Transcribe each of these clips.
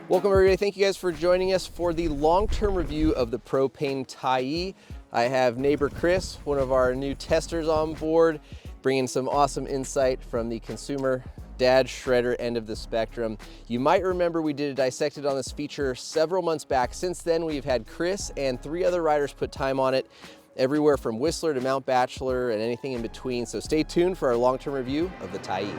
Welcome everybody, thank you guys for joining us for the long-term review of the Propain Tyee. I have neighbor Chris, one of our new testers on board, bringing some awesome insight from the consumer dad shredder end of the spectrum. You might remember we did a dissected on this feature several months back. Since then, we've had Chris and 3 other riders put time on it, everywhere from Whistler to Mount Bachelor and anything in between. So stay tuned for our long-term review of the Tyee.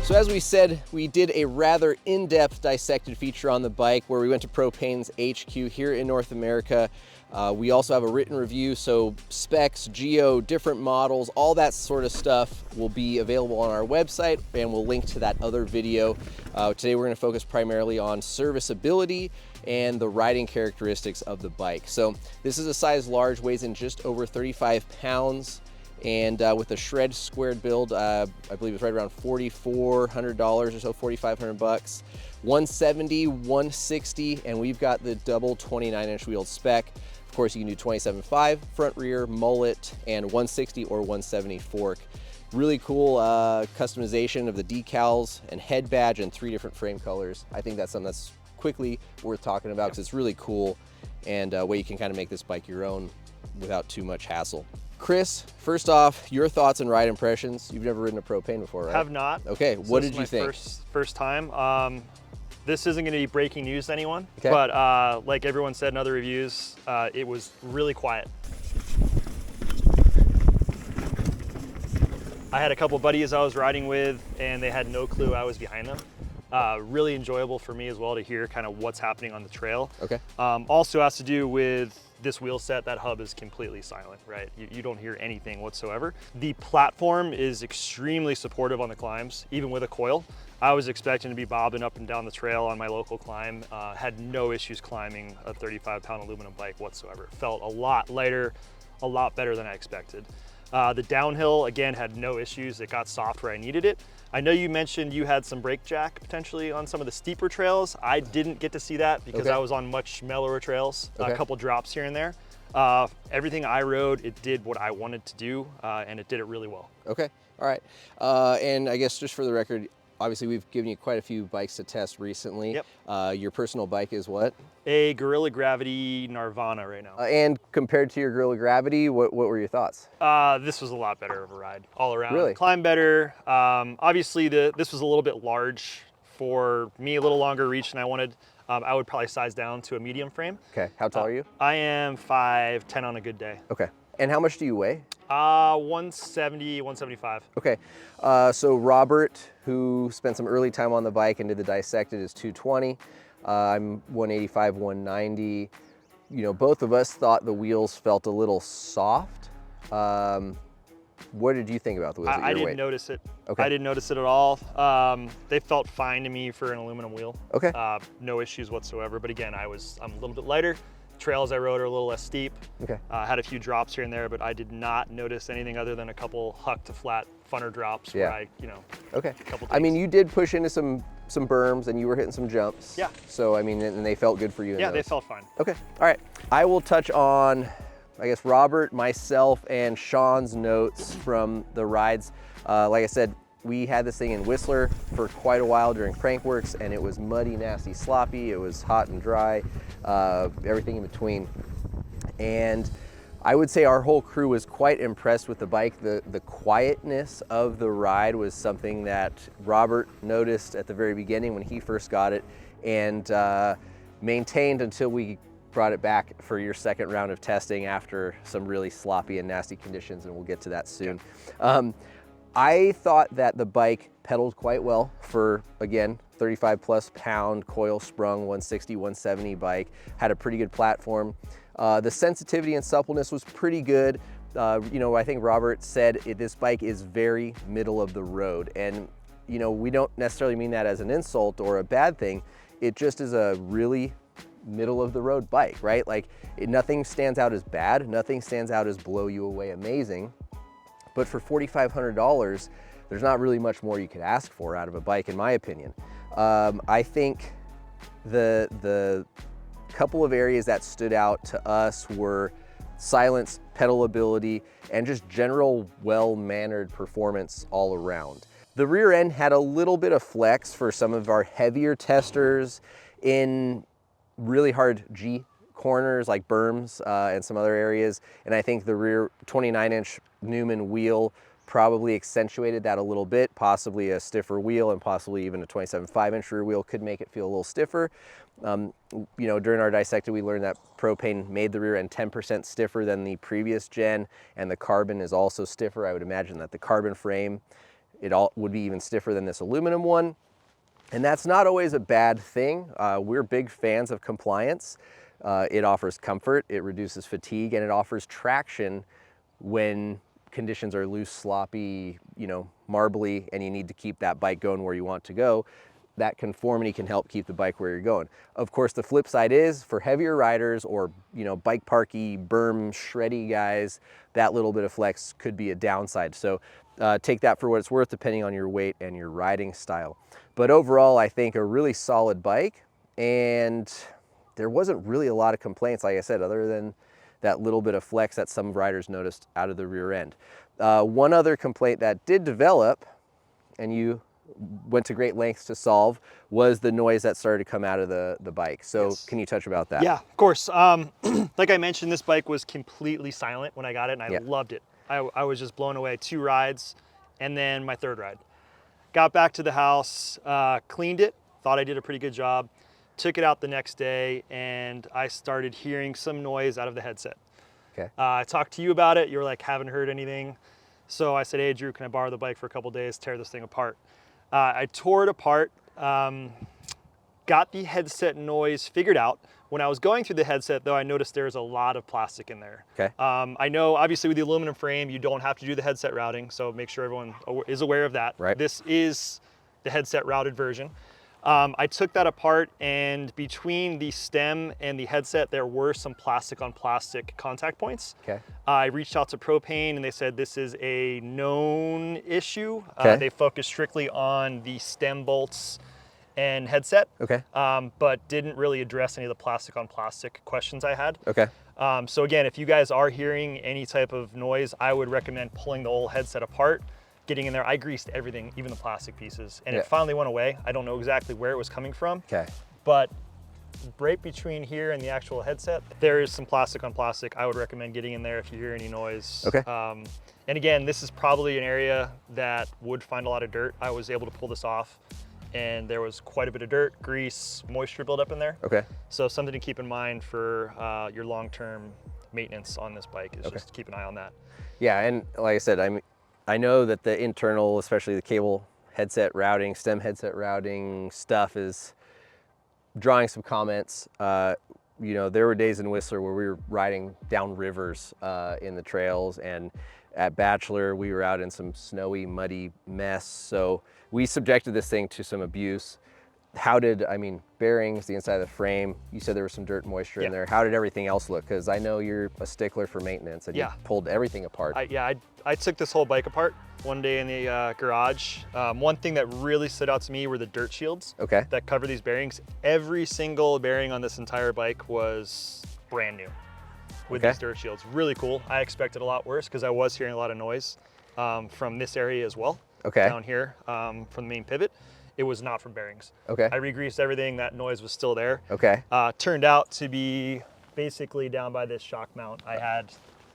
So as we said, we did a rather in-depth dissected feature on the bike where we went to Propain's HQ here in North America. We also have a written review, so specs, geo, different models, all that sort of stuff will be available on our website, and we'll link to that other video. Today we're going to focus primarily on serviceability and the riding characteristics of the bike. So this is a size large, weighs in just over 35 pounds. And with a shred squared build, I believe it's right around $4,400 or so, 4,500 bucks. 170, 160, and we've got the double 29-inch wheel spec. Of course, you can do 27.5 front, rear, mullet, and 160 or 170 fork. Really cool customization of the decals and head badge and 3 different frame colors. I think that's something that's quickly worth talking about because it's really cool and a way you can kind of make this bike your own without too much hassle. Chris, first off, your thoughts and ride impressions. You've never ridden a Propain before, right? Have not. Okay, what did you think? First time. This isn't going to be breaking news to anyone, okay. But like everyone said in other reviews, it was really quiet. I had a couple buddies I was riding with, and they had no clue I was behind them. Really enjoyable for me as well to hear kind of what's happening on the trail. Okay. Also has to do with this wheel set. That hub is completely silent, right? You don't hear anything whatsoever. The platform is extremely supportive on the climbs, even with a coil. I was expecting to be bobbing up and down the trail on my local climb. Had no issues climbing a 35-pound aluminum bike whatsoever. Felt a lot lighter, a lot better than I expected. The downhill, again, had no issues. It got soft where I needed it. I know you mentioned you had some brake jack potentially on some of the steeper trails. I didn't get to see that because I was on much mellower trails, a couple drops here and there. Everything I rode, it did what I wanted to do, and it did it really well. Okay, all right. And I guess just for the record, obviously we've given you quite a few bikes to test recently. Yep. Your personal bike is what? A Gorilla Gravity Nirvana right now. And compared to your Gorilla Gravity, what were your thoughts? This was a lot better of a ride all around. Really? Climb better. Obviously this was a little bit large for me, a little longer reach than I wanted. I would probably size down to a medium frame. Okay, how tall are you? I am 5'10" on a good day. Okay, and how much do you weigh? 170, 175. Okay, so Robert, who spent some early time on the bike and did the dissected, is 220. I'm 185, 190. You know, both of us thought the wheels felt a little soft. What did you think about the wheels at your weight? I didn't notice it. Okay. I didn't notice it at all. They felt fine to me for an aluminum wheel. Okay. No issues whatsoever. But again, I'm a little bit lighter. Trails I rode are a little less steep. Okay. Had a few drops here and there, but I did not notice anything other than a couple huck to flat funner drops where I, Okay. a couple I mean, you did push into some berms and you were hitting some jumps. Yeah. So, I mean, and they felt good for you. Yeah, they felt fine. Okay, all right. I will touch on, I guess, Robert, myself, and Sean's notes from the rides. Like I said, we had this thing in Whistler for quite a while during prank works, and it was muddy, nasty, sloppy. It was hot and dry, everything in between. And I would say our whole crew was quite impressed with the bike. The quietness of the ride was something that Robert noticed at the very beginning when he first got it, and maintained until we brought it back for your second round of testing after some really sloppy and nasty conditions, and we'll get to that soon. I thought that the bike pedaled quite well for, again, 35+ pound coil sprung 160, 170 bike. Had a pretty good platform. The sensitivity and suppleness was pretty good. You know, I think Robert said this bike is very middle of the road. And, you know, we don't necessarily mean that as an insult or a bad thing. It just is a really middle of the road bike, right? Like nothing stands out as bad. Nothing stands out as blow you away amazing. But for $4,500, there's not really much more you could ask for out of a bike, in my opinion. I think the couple of areas that stood out to us were silence, pedal ability, and just general well-mannered performance all around. The rear end had a little bit of flex for some of our heavier testers in really hard G corners like berms and some other areas. And I think the rear 29-inch Newman wheel probably accentuated that a little bit. Possibly a stiffer wheel and possibly even a 27.5-inch rear wheel could make it feel a little stiffer. You know, during our dissected, we learned that Propain made the rear end 10% stiffer than the previous gen, and the carbon is also stiffer. I would imagine that the carbon frame, it all would be even stiffer than this aluminum one. And that's not always a bad thing. We're big fans of compliance. It offers comfort, it reduces fatigue, and it offers traction when conditions are loose, sloppy, you know, marbly, and you need to keep that bike going where you want to go. That conformity can help keep the bike where you're going. Of course, the flip side is for heavier riders or, you know, bike parky, berm, shreddy guys, that little bit of flex could be a downside. So take that for what it's worth, depending on your weight and your riding style. But overall, I think a really solid bike, and there wasn't really a lot of complaints, like I said, other than that little bit of flex that some riders noticed out of the rear end. One other complaint that did develop, and you went to great lengths to solve, was the noise that started to come out of the bike. So yes. Can you touch about that? Yeah, of course. Like I mentioned, this bike was completely silent when I got it, and I loved it. I was just blown away. 2 rides, and then my 3rd ride. Got back to the house, cleaned it, thought I did a pretty good job. Took it out the next day, and I started hearing some noise out of the headset. Okay. I talked to you about it. You were like, haven't heard anything. So I said, hey, Drew, can I borrow the bike for a couple days, tear this thing apart? I tore it apart, got the headset noise figured out. When I was going through the headset, though, I noticed there's a lot of plastic in there. Okay. I know, obviously, with the aluminum frame, you don't have to do the headset routing, so make sure everyone is aware of that. Right. This is the headset routed version. I took that apart, and between the stem and the headset, there were some plastic on plastic contact points. Okay. I reached out to Propain, and they said this is a known issue. Okay. They focused strictly on the stem bolts and headset, okay, but didn't really address any of the plastic on plastic questions I had. Okay. So again, if you guys are hearing any type of noise, I would recommend pulling the whole headset apart, getting in there. I greased everything, even the plastic pieces, and it finally went away. I don't know exactly where it was coming from. Okay. But right between here and the actual headset, there is some plastic on plastic. I would recommend getting in there if you hear any noise. Okay. And again, this is probably an area that would find a lot of dirt. I was able to pull this off, and there was quite a bit of dirt, grease, moisture buildup in there. Okay. So something to keep in mind for your long-term maintenance on this bike is just keep an eye on that. Yeah, and like I said, I know that the internal, especially the cable headset routing, stem headset routing stuff is drawing some comments. You know, there were days in Whistler where we were riding down rivers in the trails, and at Bachelor, we were out in some snowy, muddy mess. So we subjected this thing to some abuse. How did, bearings, the inside of the frame, you said there was some dirt and moisture in there. How did everything else look? Because I know you're a stickler for maintenance, and you pulled everything apart. I took this whole bike apart one day in the garage. One thing that really stood out to me were the dirt shields that cover these bearings. Every single bearing on this entire bike was brand new with these dirt shields. Really cool. I expected a lot worse because I was hearing a lot of noise from this area as well. Down here from the main pivot. It was not from bearings. I re-greased everything. That noise was still there. Turned out to be basically down by this shock mount. I had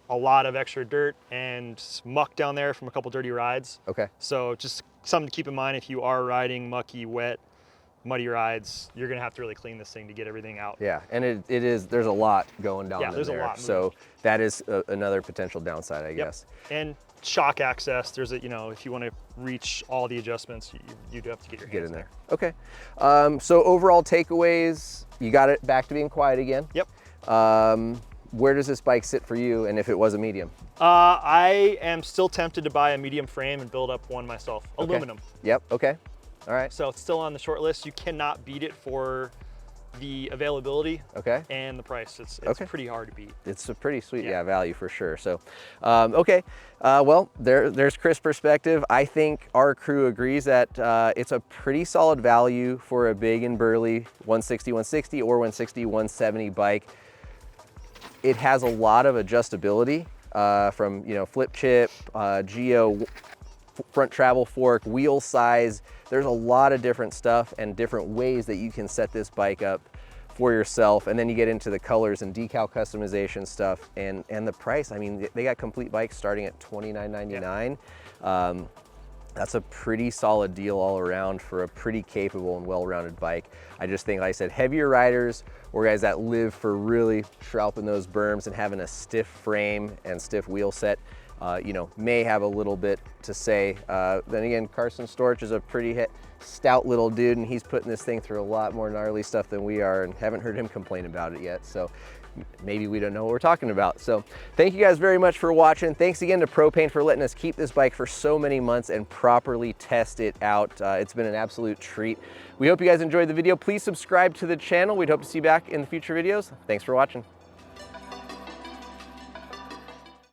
a lot of extra dirt and muck down there from a couple dirty rides. So just something to keep in mind if you are riding mucky, wet, muddy rides, you're gonna have to really clean this thing to get everything out. Yeah, and there's a lot going down there's there. A lot so that is another potential downside, I guess. And shock access, there's a, if you want to reach all the adjustments, you do have to get your hands in there. Okay. So overall takeaways, you got it back to being quiet again. Where does this bike sit for you, and if it was a medium? I am still tempted to buy a medium frame and build up one myself. Aluminum. Okay. All right. So it's still on the short list. You cannot beat it for the availability and the price. It's pretty hard to beat. It's a pretty sweet value for sure. So well, there's Chris' perspective. I think our crew agrees that it's a pretty solid value for a big and burly 160 or 170 bike. It has a lot of adjustability from flip chip, geo front travel fork, wheel size. There's a lot of different stuff and different ways that you can set this bike up for yourself. And then you get into the colors and decal customization stuff and the price. I mean, they got complete bikes starting at $29.99. Yeah. That's a pretty solid deal all around for a pretty capable and well-rounded bike. I just think, like I said, heavier riders or guys that live for really shrouding those berms and having a stiff frame and stiff wheel set, you know, may have a little bit to say. Then again, Carson Storch is a pretty stout little dude, and he's putting this thing through a lot more gnarly stuff than we are, and haven't heard him complain about it yet. So maybe we don't know what we're talking about. So thank you guys very much for watching. Thanks again to Propain for letting us keep this bike for so many months and properly test it out. It's been an absolute treat. We hope you guys enjoyed the video. Please subscribe to the channel. We'd hope to see you back in the future videos. Thanks for watching.